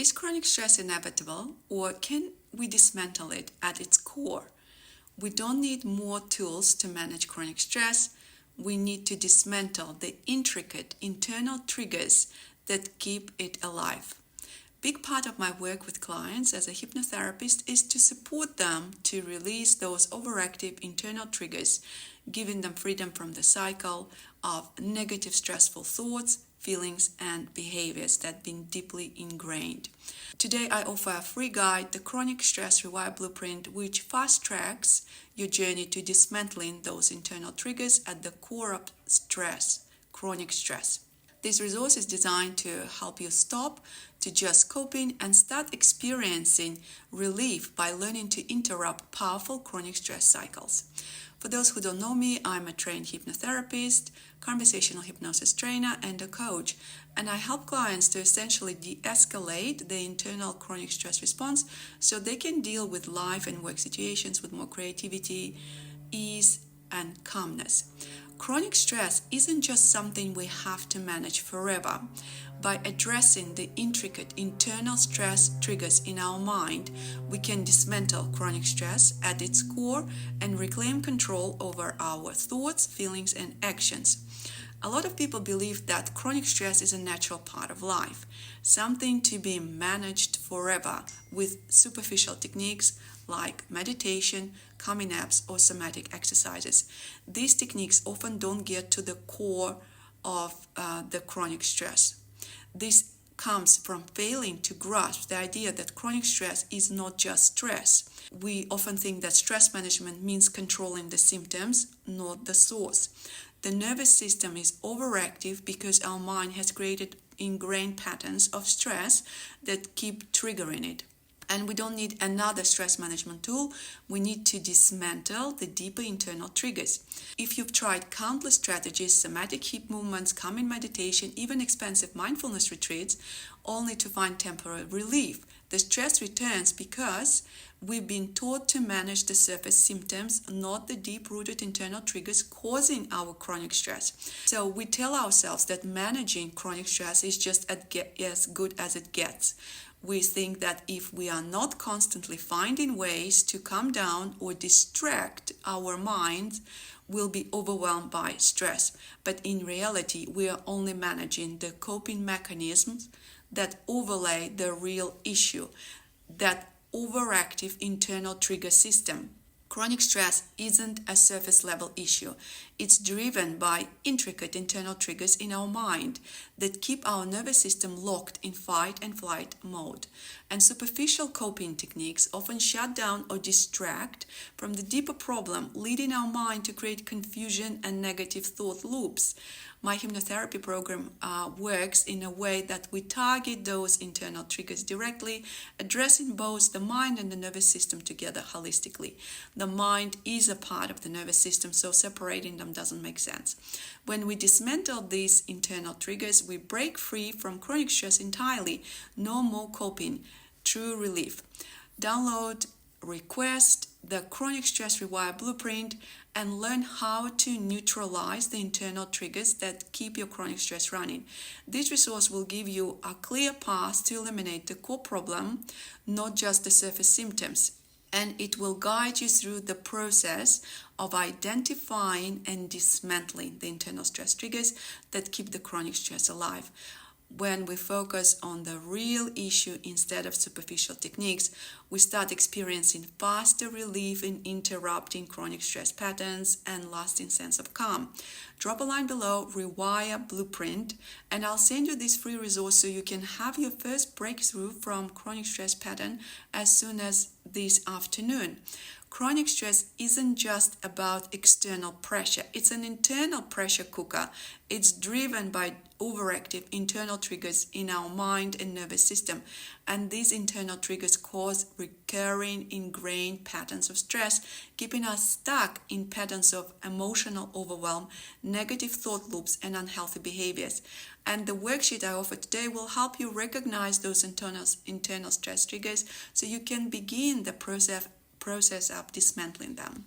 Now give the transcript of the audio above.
Is chronic stress inevitable, or can we dismantle it at its core? We don't need more tools to manage chronic stress. We need to dismantle the intricate internal triggers that keep it alive. Big part of my work with clients as a hypnotherapist is to support them to release those overactive internal triggers, giving them freedom from the cycle of negative stressful thoughts, feelings, and behaviors that have been deeply ingrained. Today I offer a free guide, the Chronic Stress Rewire Blueprint, which fast-tracks your journey to dismantling those internal triggers at the core of stress, chronic stress. This resource is designed to help you stop to just coping and start experiencing relief by learning to interrupt powerful chronic stress cycles. For those who don't know me, I'm a trained hypnotherapist, conversational hypnosis trainer, and a coach, and I help clients to essentially de-escalate the internal chronic stress response so they can deal with life and work situations with more creativity, ease, and calmness. Chronic stress isn't just something we have to manage forever. By addressing the intricate internal stress triggers in our mind, we can dismantle chronic stress at its core and reclaim control over our thoughts, feelings, and actions. A lot of people believe that chronic stress is a natural part of life, something to be managed forever with superficial techniques like meditation, calming apps, or somatic exercises. These techniques often don't get to the core of the chronic stress. This comes from failing to grasp the idea that chronic stress is not just stress. We often think that stress management means controlling the symptoms, not the source. The nervous system is overactive because our mind has created ingrained patterns of stress that keep triggering it. And we don't need another stress management tool. We need to dismantle the deeper internal triggers. If you've tried countless strategies, somatic hip movements, calming meditation, even expensive mindfulness retreats, only to find temporary relief, the stress returns because we've been taught to manage the surface symptoms, not the deep-rooted internal triggers causing our chronic stress. So we tell ourselves that managing chronic stress is just as good as it gets. We think that if we are not constantly finding ways to calm down or distract our minds, we'll be overwhelmed by stress. But in reality, we are only managing the coping mechanisms that overlay the real issue, that overactive internal trigger system. Chronic stress isn't a surface-level issue. It's driven by intricate internal triggers in our mind that keep our nervous system locked in fight and flight mode. And superficial coping techniques often shut down or distract from the deeper problem, leading our mind to create confusion and negative thought loops. My hypnotherapy program works in a way that we target those internal triggers directly, addressing both the mind and the nervous system together holistically. The mind is a part of the nervous system, so separating them doesn't make sense. When we dismantle these internal triggers, we break free from chronic stress entirely. No more coping, true relief. Download, request the Chronic Stress Rewire Blueprint and learn how to neutralize the internal triggers that keep your chronic stress running. This resource will give you a clear path to eliminate the core problem, not just the surface symptoms. And it will guide you through the process of identifying and dismantling the internal stress triggers that keep the chronic stress alive. When we focus on the real issue instead of superficial techniques, we start experiencing faster relief in interrupting chronic stress patterns and lasting sense of calm. Drop a line below, Rewire Blueprint, and I'll send you this free resource so you can have your first breakthrough from chronic stress pattern as soon as this afternoon. Chronic stress isn't just about external pressure. It's an internal pressure cooker. It's driven by overactive internal triggers in our mind and nervous system. And these internal triggers cause recurring ingrained patterns of stress, keeping us stuck in patterns of emotional overwhelm, negative thought loops, and unhealthy behaviors. And the worksheet I offer today will help you recognize those internal stress triggers so you can begin the process of dismantling them.